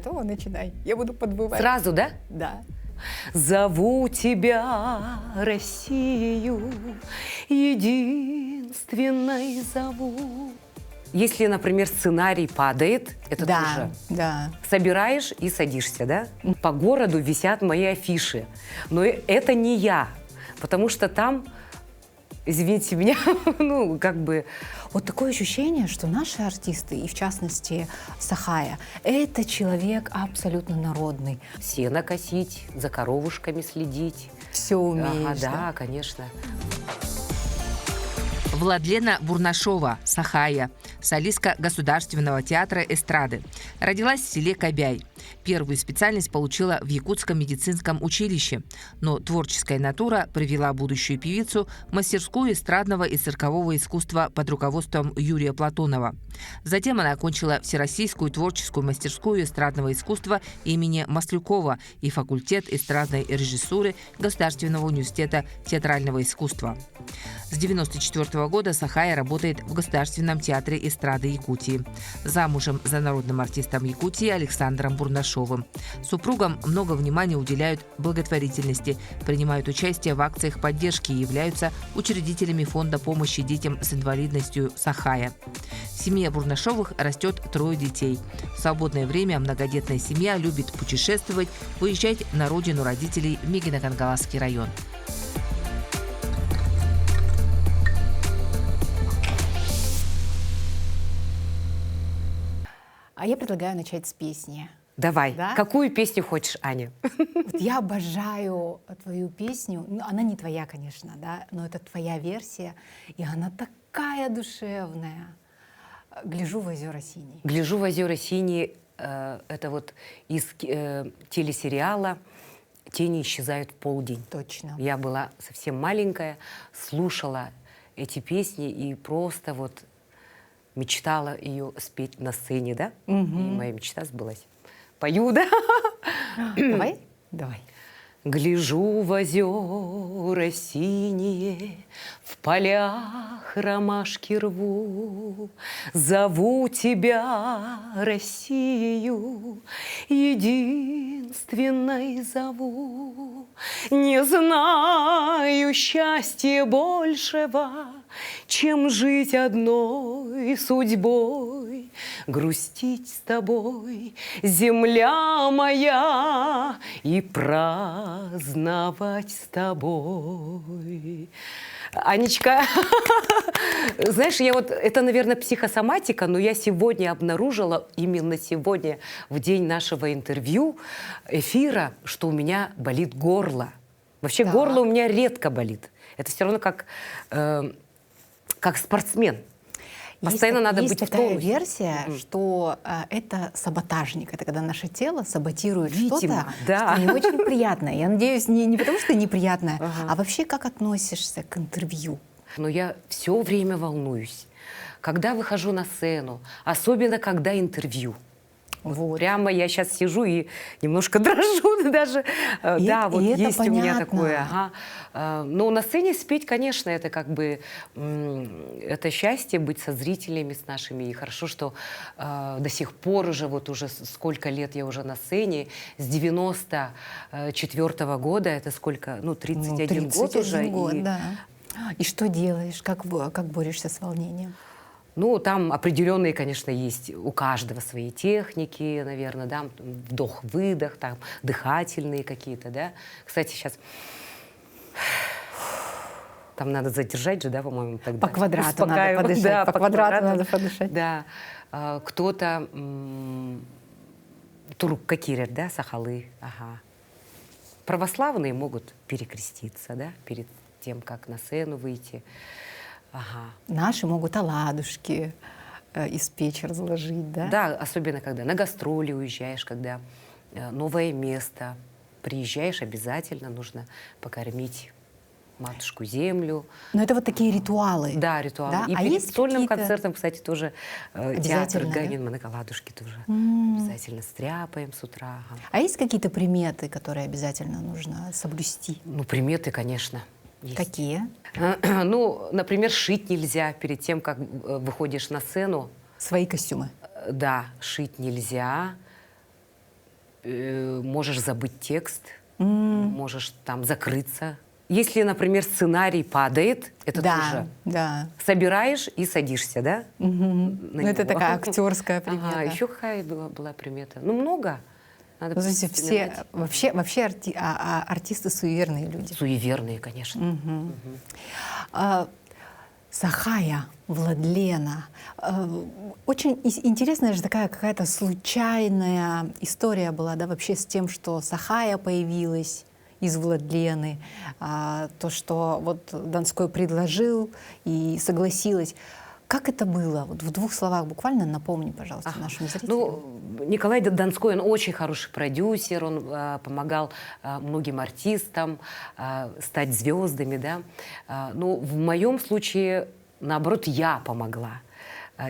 готова? Начинай. Я буду подбывать. Сразу, да? Да. Зову тебя, Россию, единственной зову. Если, например, сценарий падает, это Да, тоже да. собираешь и садишься, да? По городу висят мои афиши, но это не я, потому что там, извините меня, ну, как бы... Вот такое ощущение, что наши артисты, и в частности Сахая, это человек абсолютно народный. Сено косить, за коровушками следить. Все умеешь, Да, конечно. Владлена Бурнашова, Сахая, солистка Государственного театра эстрады. Родилась в селе Кобяй. Первую специальность получила в Якутском медицинском училище, но творческая натура привела будущую певицу в мастерскую эстрадного и циркового искусства под руководством Юрия Платонова. Затем она окончила Всероссийскую творческую мастерскую эстрадного искусства имени Маслюкова и факультет эстрадной режиссуры Государственного университета театрального искусства. С 1994 года Сахая работает в Государственном театре эстрады Якутии. Замужем за народным артистом Якутии Александром Бурнашовым. Супругам много внимания уделяют благотворительности, принимают участие в акциях поддержки и являются учредителями фонда помощи детям с инвалидностью «Сахая». В семье Бурнашовых растет 3 детей. В свободное время многодетная семья любит путешествовать, выезжать на родину родителей в Мегино-Кангаласский район. А я предлагаю начать с песни. Давай. Да? Какую песню хочешь, Аня? Вот я обожаю твою песню. Ну, она не твоя, конечно, да, но это твоя версия, и она такая душевная. «Гляжу в озера синие». «Гляжу в озера синие» это вот из телесериала «Тени исчезают в полдень». Точно. Я была совсем маленькая, слушала эти песни и просто вот мечтала ее спеть на сцене, да? И моя мечта сбылась. Пою, да? Давай? Давай. Гляжу в озера синие, в полях ромашки рву, зову тебя, Россию, единственной зову. Не знаю счастья большего, чем жить одной судьбой, грустить с тобой, земля моя, и праздновать с тобой. Анечка, знаешь, я вот, это, наверное, психосоматика, но я сегодня обнаружила, именно сегодня, в день нашего интервью, эфира, что у меня болит горло. Вообще горло у меня редко болит. Это все равно как спортсмен. Постоянно надо быть в такая тонусе. версия, что это саботажник. Это когда наше тело саботирует что-то, да. что не очень приятное. Я надеюсь, не потому что неприятное, а вообще как относишься к интервью? Но я все время волнуюсь. Когда выхожу на сцену, особенно когда интервью. Вот. Прямо я сейчас сижу и немножко дрожу даже. Да, вот есть у меня такое. Но на сцене спеть, конечно, это как бы это счастье быть со зрителями, с нашими. И хорошо, что до сих пор уже сколько лет я уже на сцене. С 94-го года, это сколько? 31 год уже. Да. И что делаешь? Как борешься с волнением? Ну, там определенные, конечно, есть у каждого свои техники, наверное, да, вдох-выдох, там, дыхательные какие-то, да. Кстати, сейчас там надо задержать же, да, по-моему, тогда. По квадрату надо подышать, да, по квадрату надо подышать. Да, кто-то туруккакирят, да, сахалы, ага. Православные могут перекреститься, да, перед тем, как на сцену выйти. Ага. Наши могут оладушки испечь, разложить, да? Да, особенно когда на гастроли уезжаешь, когда новое место. Приезжаешь, обязательно нужно покормить матушку землю. Но это вот такие ритуалы. Да, ритуалы. Да? И перед сольным концертом, кстати, тоже театр Ганин, мы на оладушки тоже обязательно стряпаем с утра. А есть какие-то приметы, которые обязательно нужно соблюсти? Ну, приметы, конечно. Есть. Какие? Ну, например, шить нельзя перед тем, как выходишь на сцену. Свои костюмы? Да, шить нельзя. можешь забыть текст, можешь там закрыться. Если, например, сценарий падает, это Да, тоже да. собираешь и садишься, да? на Ну, это него. такая актерская примета. Ага, еще какая была примета? Ну, много. Надо Ну, то есть все, вспоминать. вообще артисты суеверные люди. Суеверные, конечно. Сахая, Владлена. Очень интересная же такая какая-то случайная история была, да, вообще с тем, что Сахая появилась из Владлены, то, что вот Донской предложил и согласилась. Как это было? Вот в двух словах буквально напомни, пожалуйста, нашим зрителям. Ну, Николай Донской, он очень хороший продюсер, он помогал многим артистам стать звездами, да. Но в моем случае, наоборот, я помогла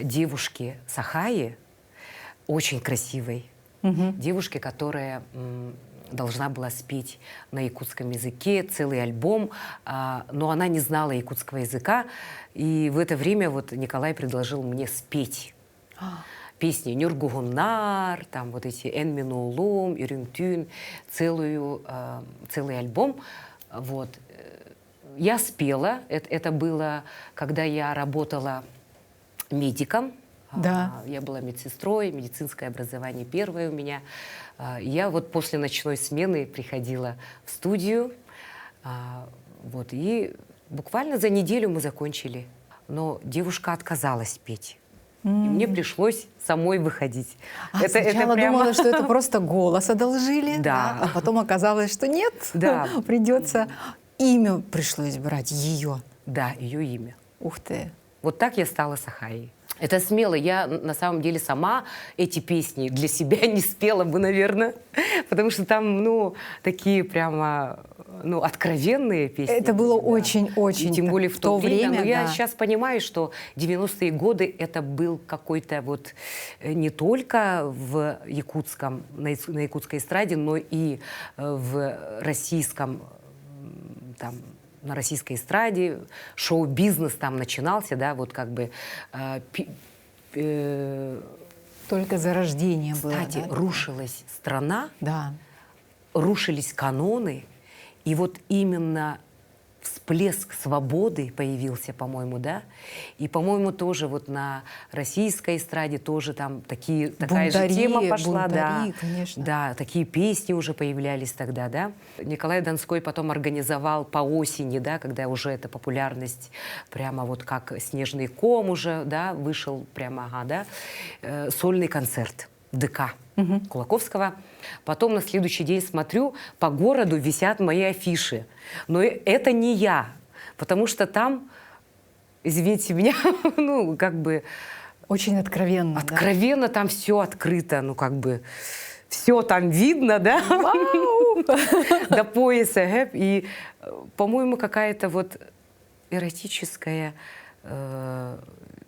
девушке Сахае, очень красивой, девушке, которая должна была спеть на якутском языке целый альбом, но она не знала якутского языка, и в это время вот Николай предложил мне спеть песни «Нюргугуннар», там вот эти «Эн минулум», «Ирюмтюн», целый альбом. Вот. Я спела, это было, когда я работала медиком. Да. Я была медсестрой, медицинское образование первое у меня. Я вот после ночной смены приходила в студию, вот, и буквально за неделю мы закончили. Но девушка отказалась петь. И мне пришлось самой выходить. Сначала думала, что это просто голос одолжили, Да. а потом оказалось, что нет. Да. Придется имя пришлось брать ее. Да, ее имя. Ух ты. Вот так я стала Сахаей. Это смело. Я на самом деле сама эти песни для себя не спела бы, наверное, потому что там, ну, такие прямо, ну, откровенные песни. Это было да. очень-очень. И тем более в то время. Но я да. сейчас понимаю, что 90-е годы это был какой-то вот не только в якутском, на якутской эстраде, но и в российском, там, на российской эстраде, шоу-бизнес там начинался, да, вот как бы... Только зарождение было. Кстати, да? рушилась страна, Да. рушились каноны, и вот именно всплеск свободы появился, по-моему, да, и, по-моему, тоже вот на российской эстраде тоже там такая же тема пошла, да, конечно. да, такие песни уже появлялись тогда, да. Николай Донской потом организовал по осени, да, когда уже эта популярность прямо вот как снежный ком уже, да, вышел прямо, ага, да, сольный концерт в ДК Кулаковского. Потом на следующий день смотрю, по городу висят мои афиши. Но это не я, потому что там, извините меня, ну, как бы... Очень откровенно. Откровенно там все открыто, ну, как бы... Все там видно, да? До пояса. И, по-моему, какая-то вот эротическая...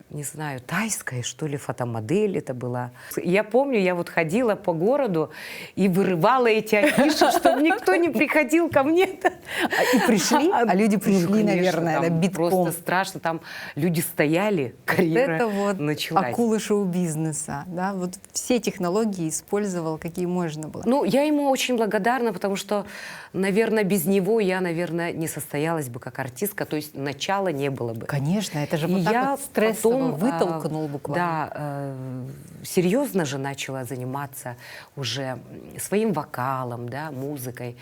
не знаю, тайская, что ли, фотомодель это была. Я помню, я вот ходила по городу и вырывала эти афиши, чтобы никто не приходил ко мне. И пришли, а люди пришли, наверное, да, битком. Просто страшно, там люди стояли, карьера Это вот началась. акулы шоу-бизнеса, да, вот все технологии использовал, какие можно было. Ну, я ему очень благодарна, потому что, наверное, без него я, наверное, не состоялась бы как артистка, то есть начала не было бы. Конечно, это же И вот так я вот стрессово потом, вытолкнул буквально. Да, серьезно же начала заниматься уже своим вокалом, да, музыкой.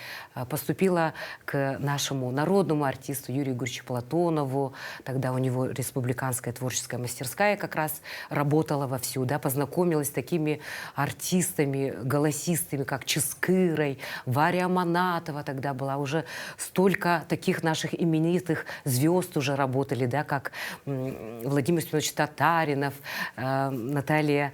Поступила к нашему народному артисту Юрию Егоровичу Платонову. Тогда у него республиканская творческая мастерская как раз работала вовсю, да, познакомилась с такими артистами, голосистами, как Ческырой, Варя Аманатова тогда была. Уже столько таких наших именитых звезд уже работали, да, как Владимир Семенович Татаринов, Наталья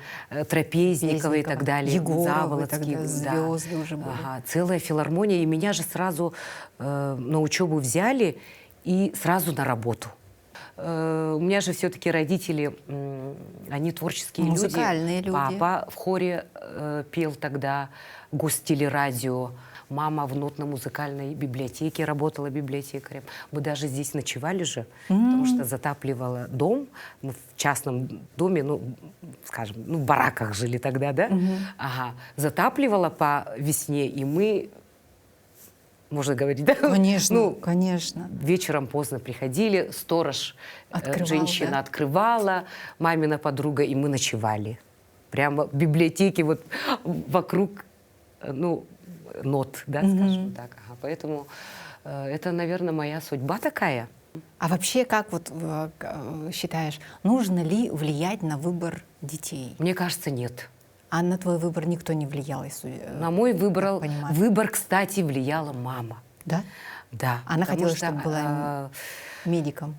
Трапезникова и так далее. Егоровы тогда да. звезды уже были. Ага, целая филармония. И меня же сразу на учебу взяли и сразу на работу. У меня же все-таки родители, они творческие люди. Музыкальные люди. Папа в хоре пел тогда гостелерадио. Мама в нотно-музыкальной библиотеке работала библиотекарем. Мы даже здесь ночевали же, потому что затапливала дом. Мы в частном доме, ну, скажем, ну, в бараках жили тогда, да? Ага. Затапливала по весне, и мы, можно говорить, да? Конечно, Ну, конечно. вечером поздно приходили, сторож, Открывал, женщина да? открывала, мамина подруга, и мы ночевали. Прямо в библиотеке вот вокруг, ну, нот, да, скажем так. Ага. Поэтому это, наверное, моя судьба такая. А вообще, как вот считаешь, нужно ли влиять на выбор детей? Мне кажется, нет. А на твой выбор никто не влиял? На мой понимаю. выбор, кстати, влияла мама. Да? Да. Она потому хотела, что, чтобы была медиком.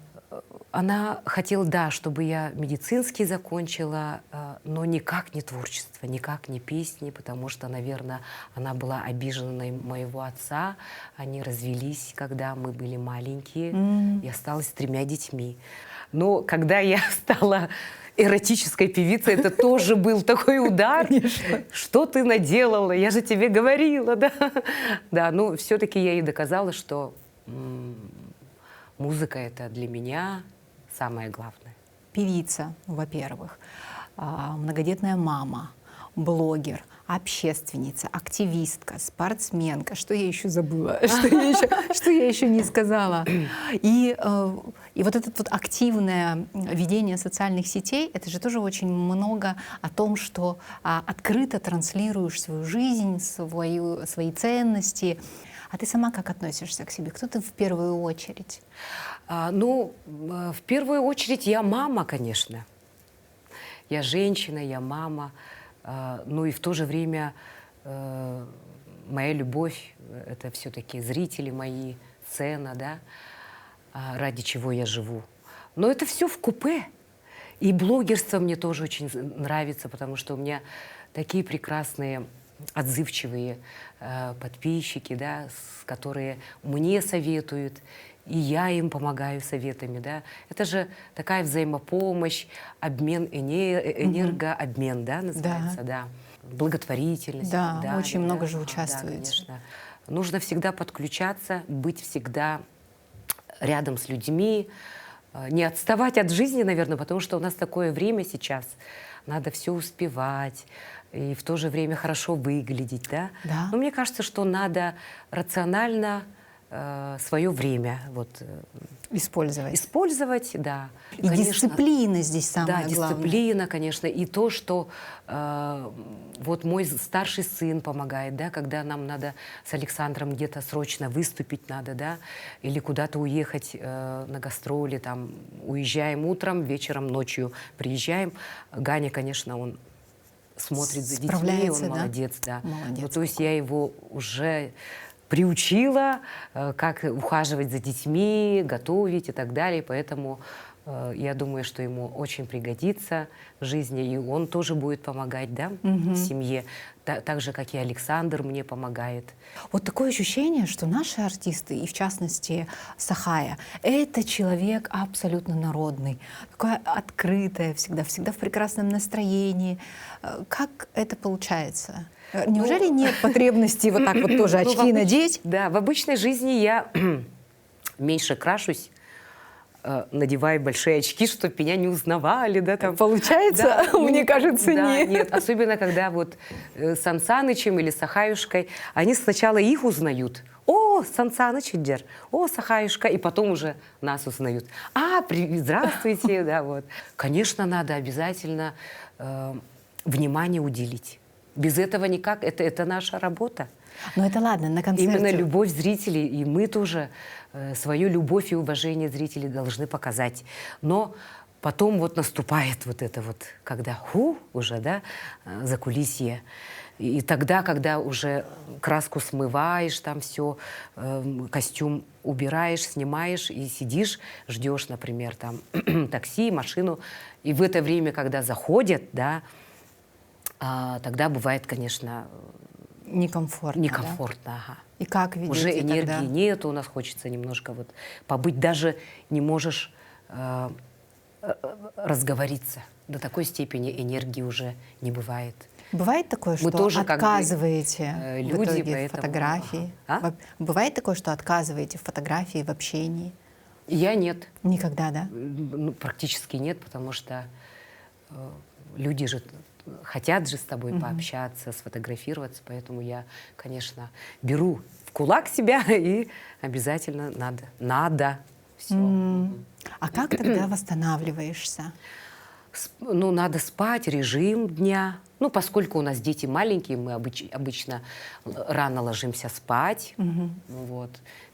Она хотела, да, чтобы я медицинский закончила, но никак не творчество, никак не песни, потому что, наверное, она была обижена на моего отца. Они развелись, когда мы были маленькие. И осталась с 3 детьми. Но когда я стала эротической певицей, это тоже был такой удар. Что ты наделала? Я же тебе говорила, да? Да, но все-таки я ей доказала, что музыка — это для меня самое главное. Певица, во-первых, многодетная мама, блогер, общественница, активистка, спортсменка. Что я еще забыла? Что я еще не сказала? И вот это вот активное ведение социальных сетей, это же тоже очень много о том, что открыто транслируешь свою жизнь, свои ценности. А ты сама как относишься к себе? Кто ты в первую очередь? Ну, в первую очередь я мама, конечно. Я женщина, я мама. Ну и в то же время моя любовь — это все-таки зрители мои, сцена, да, ради чего я живу. Но это все вкупе. И блогерство мне тоже очень нравится, потому что у меня такие прекрасные, отзывчивые подписчики, да, которые мне советуют, и я им помогаю советами, да. Это же такая взаимопомощь, обмен, энергообмен, да, называется, да. Благотворительность. Да, очень много же да, участвуете. конечно. Нужно всегда подключаться, быть всегда рядом с людьми, не отставать от жизни, наверное, потому что у нас такое время сейчас. Надо все успевать и в то же время хорошо выглядеть, да? Да. Но мне кажется, что надо рационально свое время вот, использовать, да. И дисциплина здесь самое главное. Да, главное. дисциплина, конечно, и то, что вот мой старший сын помогает, да, когда нам надо с Александром где-то срочно выступить надо, да, или куда-то уехать на гастроли, там, уезжаем утром, вечером, ночью приезжаем. Ганя, конечно, он смотрит за детьми, он молодец, да. Молодец. Ну, то есть я его уже приучила, как ухаживать за детьми, готовить и так далее. Поэтому я думаю, что ему очень пригодится в жизни, и он тоже будет помогать, да, в семье, так же, как и Александр мне помогает. Вот такое ощущение, что наши артисты, и в частности Сахая, это человек абсолютно народный, такое открытое всегда в прекрасном настроении. Как это получается? Неужели нет потребности вот так вот тоже очки надеть? Да, в обычной жизни я меньше крашусь, надеваю большие очки, чтобы меня не узнавали, да, там. Получается? Да, Мне кажется, да, нет. Нет, особенно когда вот с Сан Санычем или Сахаюшкой, они сначала их узнают. О, Сан Саныч идер, о, Сахаюшка, и потом уже нас узнают. Здравствуйте, да, вот. Конечно, надо обязательно внимание уделить. Без этого никак, это наша работа. Но это ладно, на концерте. Именно любовь зрителей, и мы тоже свою любовь и уважение зрителей должны показать. Но потом вот наступает вот это вот, когда уже, да, закулисье. И тогда, когда уже краску смываешь, там все, костюм убираешь, снимаешь и сидишь, ждешь, например, там такси, машину. И в это время, когда заходят, да, тогда бывает, конечно, некомфортно. Некомфортно, ага. И как ведете уже энергии тогда? нету, у нас хочется немножко вот побыть, даже не можешь разговориться. До такой степени энергии уже не бывает. Бывает такое, что Мы тоже отказываете люди, в итоге поэтому... в фотографии? А? Бывает такое, что отказываете в фотографии, в общении? Я нет. Никогда, да? Ну, практически нет, потому что люди же хотят же с тобой пообщаться, сфотографироваться, поэтому я, конечно, беру в кулак себя и обязательно надо все. А как тогда восстанавливаешься? Ну, надо спать, режим дня. Ну, поскольку у нас дети маленькие, мы обычно рано ложимся спать, вот,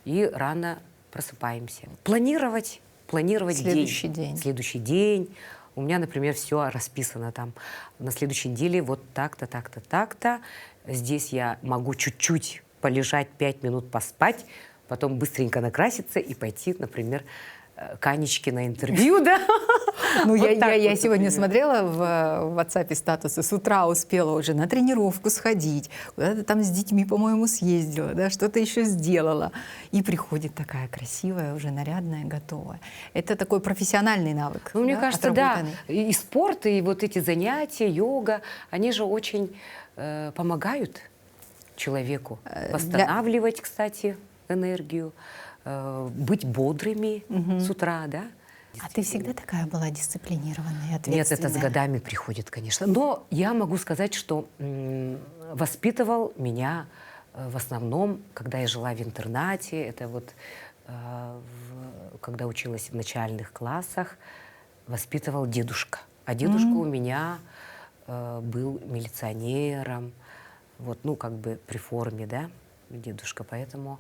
и рано просыпаемся. Планировать Следующий день. Следующий день. У меня, например, все расписано там. На следующей неделе вот так-то, так-то, так-то. Здесь я могу чуть-чуть полежать, 5 минут поспать, потом быстренько накраситься и пойти, например, к Анечке на интервью, да? Ну, Вот я так вот, сегодня например. смотрела в WhatsApp статусы, с утра успела уже на тренировку сходить, куда-то там с детьми, по-моему, съездила, да, что-то еще сделала. И приходит такая красивая, уже нарядная, готовая. Это такой профессиональный навык. Ну, мне да, кажется, да. отработанный. И спорт, и вот эти занятия, йога, они же очень помогают человеку восстанавливать, кстати, энергию, быть бодрыми с утра, да. А ты всегда такая была дисциплинированная и Нет, ответственная? это с годами приходит, конечно. Но я могу сказать, что воспитывал меня в основном, когда я жила в интернате, это вот когда училась в начальных классах, воспитывал дедушка. А дедушка у меня был милиционером, вот, ну, как бы при форме, да, дедушка. Поэтому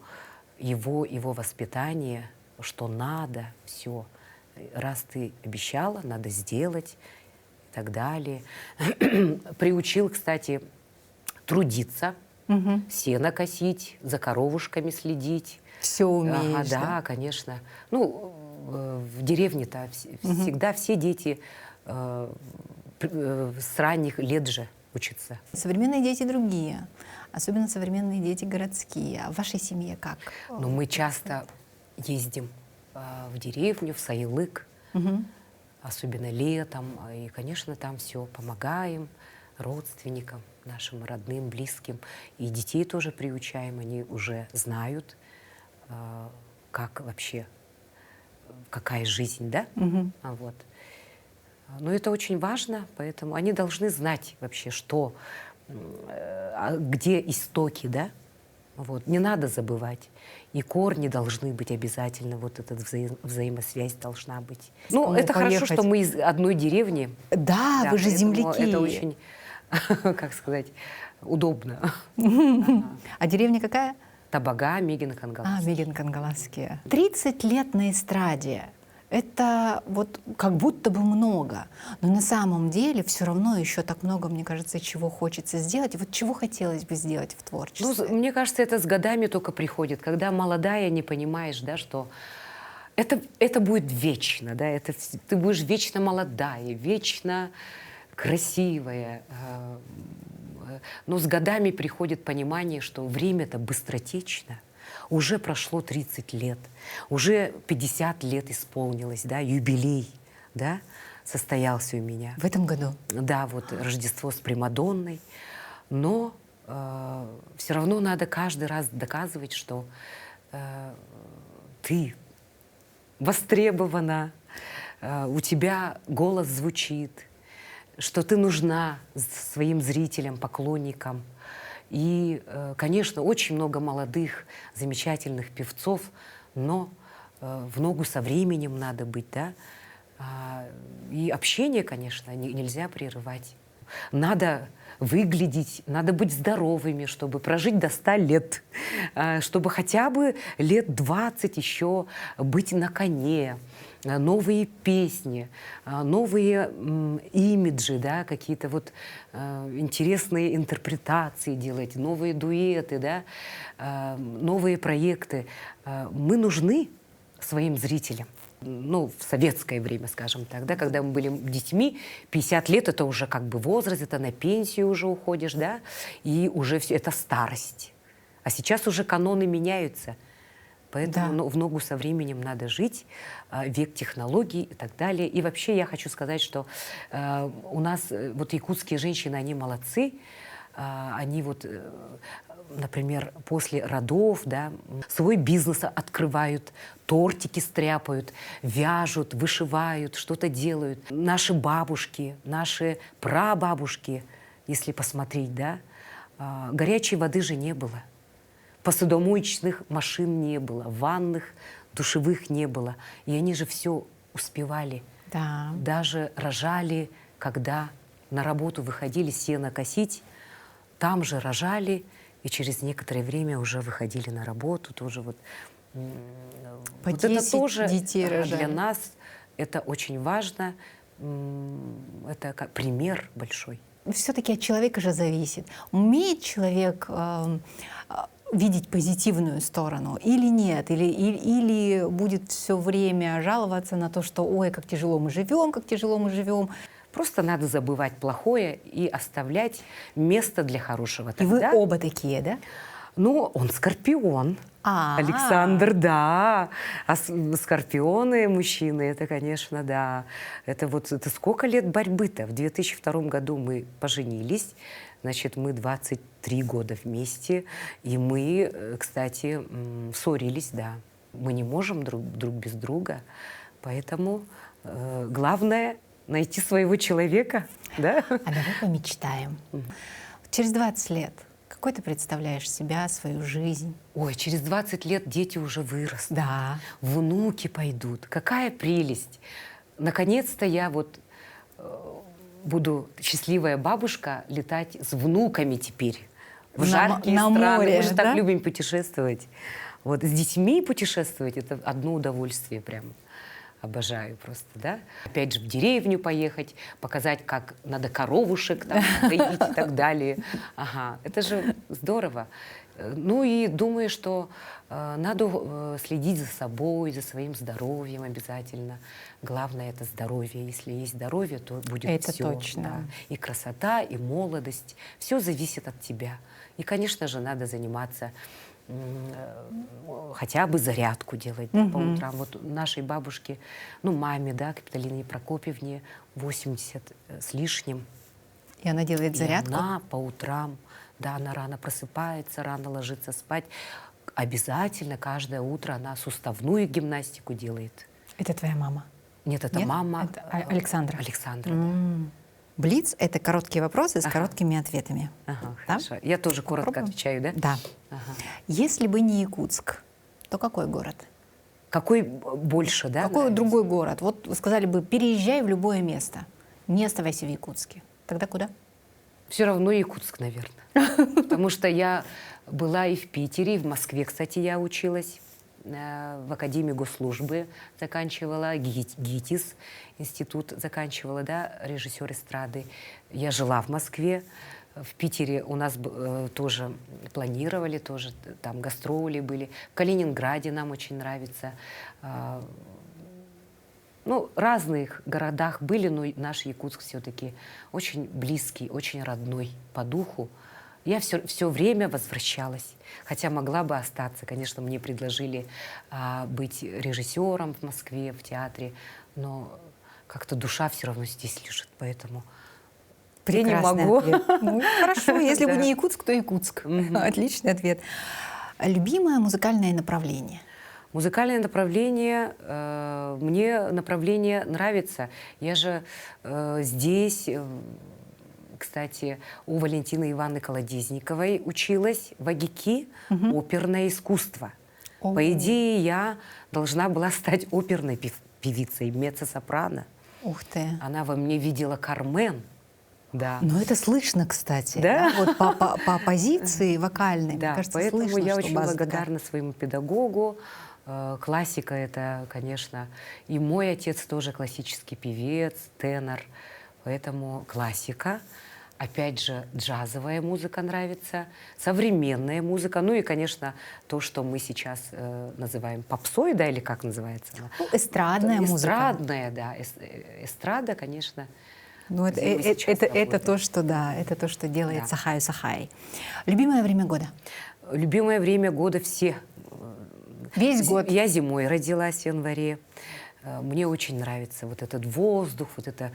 его воспитание, что надо, все. Раз ты обещала, надо сделать и так далее. Приучил, кстати, трудиться, сено косить, за коровушками следить. Все умеешь, Да, конечно. Ну, в деревне-то всегда все дети с ранних лет же учатся. Современные дети другие, особенно современные дети городские. А в вашей семье как? Но мы часто ездим в деревню, в Саилык, особенно летом. И, конечно, там все помогаем родственникам, нашим родным, близким. И детей тоже приучаем, они уже знают, как вообще, какая жизнь, да? Вот. Но это очень важно, поэтому они должны знать вообще, что, где истоки, да? Вот. Не надо забывать. И корни должны быть обязательно, вот эта взаимосвязь должна быть. Ну, Кому это хорошо, поехать? что мы из одной деревни. Да, вы же поэтому земляки. Это очень, как сказать, удобно. А деревня какая? Табага, Мегино-Кангалас. Мегино-Кангаласские. 30 лет на эстраде. Это вот как будто бы много, но на самом деле все равно еще так много, мне кажется, чего хочется сделать. И вот чего хотелось бы сделать в творчестве? Ну, мне кажется, это с годами только приходит, когда молодая, не понимаешь, да, что это будет вечно, да, ты будешь вечно молодая, вечно красивая. Но с годами приходит понимание, что время-то быстротечно. Уже прошло 30 лет, уже 50 лет исполнилось, да, юбилей, да, состоялся у меня. В этом году? Да, вот Рождество с Примадонной. Но все равно надо каждый раз доказывать, что ты востребована, у тебя голос звучит, что ты нужна своим зрителям, поклонникам. И, конечно, очень много молодых, замечательных певцов, но в ногу со временем надо быть, да. И общение, конечно, нельзя прерывать. Надо выглядеть, надо быть здоровыми, чтобы прожить до 100 лет, чтобы хотя бы лет 20 еще быть на коне. Новые песни, новые имиджи, да, какие-то вот интересные интерпретации делать, новые дуэты, да, новые проекты. Мы нужны своим зрителям. Ну, в советское время, скажем так, да, когда мы были детьми, 50 лет — это уже как бы возраст, это на пенсию уже уходишь, да, и уже все это старость. А сейчас уже каноны меняются. Поэтому в ногу со временем надо жить, век технологий и так далее. И вообще я хочу сказать, что у нас вот якутские женщины, они молодцы, они вот например, после родов, да, свой бизнес открывают, тортики стряпают, вяжут, вышивают, что-то делают. Наши бабушки, наши прабабушки, если посмотреть, да, горячей воды же не было. Посудомоечных машин не было, ванных, душевых не было. И они же все успевали. Да. Даже рожали, когда на работу выходили сено косить, там же рожали, и через некоторое время уже выходили на работу. Тоже вот, По вот это 10 тоже детей для рожали. нас это очень важно. Это как пример большой. Все-таки от человека же зависит. Умеет человек видеть позитивную сторону или нет? Или будет все время жаловаться на то, что ой, как тяжело мы живем, как тяжело мы живем. Просто надо забывать плохое и оставлять место для хорошего. И вы Тогда, оба такие, да? ну, он скорпион. Александр, да. А скорпионы, мужчины, это, конечно, да. Это вот это сколько лет борьбы-то? В 2002 году мы поженились. Значит, мы 23 года вместе. И мы, кстати, ссорились, да. Мы не можем друг без друга. Поэтому главное найти своего человека, да? А давай помечтаем. Через 20 лет какой ты представляешь себя, свою жизнь? Ой, через 20 лет дети уже выросли. Да. Внуки пойдут. Какая прелесть. Наконец-то я вот буду счастливая бабушка летать с внуками теперь. В жаркие на страны. море, Мы же да? так любим путешествовать. Вот с детьми путешествовать — это одно удовольствие прям. Обожаю просто, да. Опять же, в деревню поехать, показать, как надо коровушек там доить и так далее. Ага, это же здорово. Ну и думаю, что надо следить за собой, за своим здоровьем обязательно. Главное — это здоровье. Если есть здоровье, то будет Это все. точно. Да. И красота, и молодость. Все зависит от тебя. И, конечно же, надо заниматься, хотя бы зарядку делать да, по утрам. Вот нашей бабушке, ну, маме, да, Капитолине Прокопьевне, 80 с лишним. И она делает И зарядку? она по утрам, да, она рано просыпается, рано ложится спать. Обязательно каждое утро она суставную гимнастику делает. Это твоя мама? Нет, это Нет? мама Это Александра. Александра. Блиц — это короткие вопросы с короткими ответами. Ага, Да? хорошо. Я тоже коротко Попробуем? отвечаю, да? Да. Ага. Если бы не Якутск, то какой город? Какой больше, да? Какой нравится? другой город? Вот вы сказали бы, переезжай в любое место, не оставайся в Якутске. Тогда куда? Все равно Якутск, наверное. Потому что я была и в Питере, и в Москве, кстати, я училась. В Академии госслужбы заканчивала, ГИТИС институт заканчивала, да, режиссер эстрады. Я жила в Москве. В Питере у нас тоже планировали, тоже там гастроли были. В Калининграде нам очень нравится. Ну, в разных городах были, но наш Якутск все-таки очень близкий, очень родной по духу. Я все время возвращалась, хотя могла бы остаться. Конечно, мне предложили быть режиссером в Москве, в театре, но как-то душа все равно здесь лежит, поэтому я не Прекрасный могу. ответ. Ну, хорошо, если бы Да. не Якутск, то Якутск. Отличный ответ. Любимое музыкальное направление? Музыкальное направление, мне направление нравится. Я же здесь, кстати, у Валентины Ивановны Колодезниковой училась в АГИКИ оперное искусство. О. По идее, я должна была стать оперной певицей, меццо-сопрано. Ух ты. Она во мне видела Кармен. Да. Но это слышно, кстати. Да? Вот по позиции вокальной, мне Да, кажется, поэтому слышно, я что очень база благодарна своему педагогу. Классика — это, конечно, и мой отец тоже классический певец, тенор, поэтому классика. Опять же, джазовая музыка нравится, современная музыка, ну и, конечно, то, что мы сейчас называем попсой, да, или как называется она? Ну, эстрадная музыка. Эстрадная, да, эстрада, конечно. Ну, это, где мы сейчас это работаем. то, что, да, это то, что делает Да. Сахаю Сахай. Любимое время года? Любимое время года все. Весь год. Я зимой родилась в январе. Мне очень нравится вот этот воздух, вот эта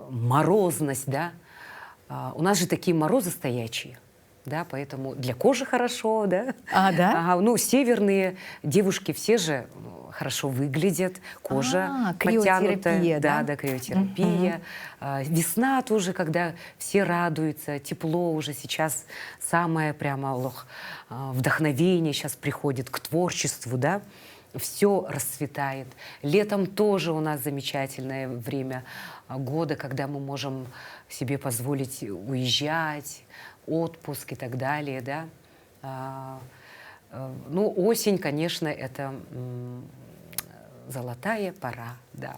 морозность, да. У нас же такие морозы стоячие. да, поэтому для кожи хорошо, да. А, да? Ага, ну, северные девушки все же хорошо выглядят, кожа криотерапия, потянутая. да? Да, криотерапия. Весна тоже, когда все радуются, тепло уже сейчас самое прямо вдохновение сейчас приходит к творчеству, да. Все расцветает. Летом тоже у нас замечательное время года, когда мы можем себе позволить уезжать, отпуск и так далее, да. Ну, осень, конечно, это золотая пора, да.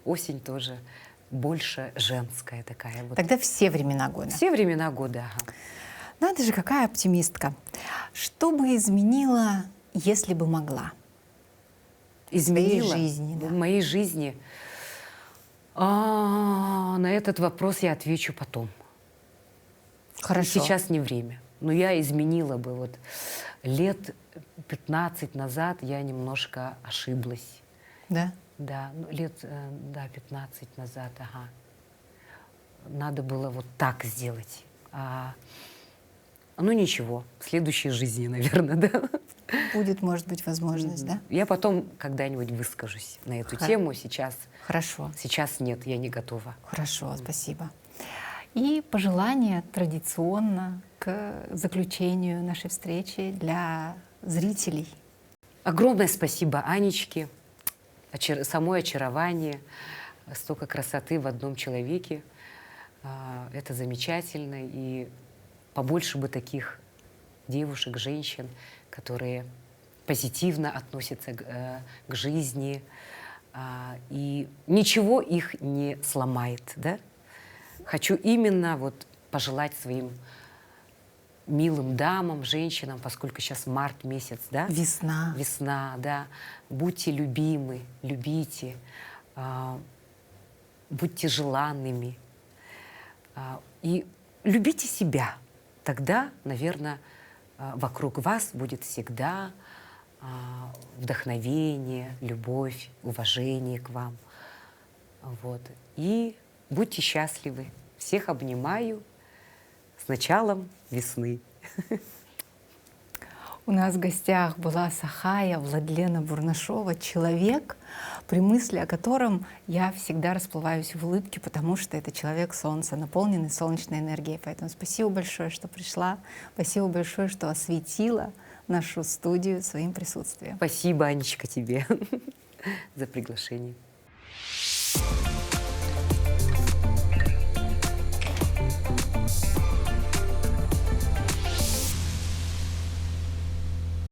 Осень тоже больше женская такая. Вот. Тогда все времена года. Все времена года, ага. Надо же, какая оптимистка. Что бы изменила, если бы могла? Изменила жизни, да. в моей жизни. На этот вопрос я отвечу потом. Хорошо. Сейчас не время. Но я изменила бы. Вот лет 15 назад я немножко ошиблась. Да? Да, ну, лет 15 назад, ага. Надо было вот так сделать. Ну ничего, в следующей жизни, наверное, да. Будет, может быть, возможность, да? Я потом когда-нибудь выскажусь на эту тему. Сейчас Хорошо. нет, я не готова. Хорошо, спасибо. И пожелание традиционно к заключению нашей встречи для зрителей. Огромное спасибо Анечке. Самое очарование, столько красоты в одном человеке. Это замечательно. И побольше бы таких девушек, женщин, которые позитивно относятся к жизни. И ничего их не сломает, да? Хочу именно вот пожелать своим милым дамам, женщинам, поскольку сейчас март месяц, да? Весна. Весна, да. Будьте любимы, любите, будьте желанными. И любите себя. Тогда, наверное, вокруг вас будет всегда вдохновение, любовь, уважение к вам. Вот. И будьте счастливы. Всех обнимаю. С началом весны. У нас в гостях была Сахая Владлена Бурнашова, человек, при мысли о котором я всегда расплываюсь в улыбке, потому что это человек солнца, наполненный солнечной энергией. Поэтому спасибо большое, что пришла, спасибо большое, что осветила нашу студию своим присутствием. Спасибо, Анечка, тебе за приглашение.